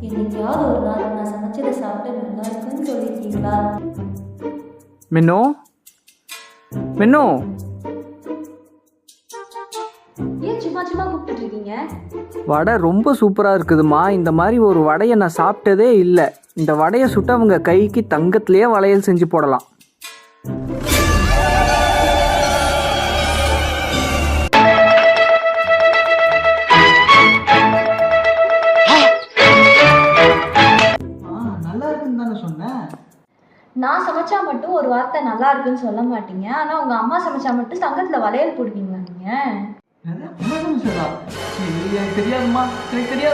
என்னைக்காவது ஒரு நாள் நான் சமைச்சதை சாப்பிட்டு நல்லா இருக்குன்னு சொல்லியிருக்கீங்களா? மின்னு மின்னு, ஏன் சும்மா சும்மா கூப்பிட்டு இருக்கீங்க? வடை ரொம்ப சூப்பராக இருக்குதுமா. இந்த மாதிரி ஒரு வடையை நான் சாப்பிட்டதே இல்லை. இந்த வடையை சுட்டவங்க கைக்கு தங்கத்திலேயே வளையல் செஞ்சு போடலாம். நல்லா இருக்குன்னு தானே சொன்னேன். நான் சமைச்சா மட்டும் ஒரு வார்த்தை நல்லா இருக்குன்னு சொல்ல மாட்டீங்க, ஆனால் உங்கள் அம்மா சமைச்சா மட்டும் தங்கத்தில் வளையல் போடுவீங்களா நீங்கள்? எனக்கு தெரியாதுமா, எனக்கு தெரியாது.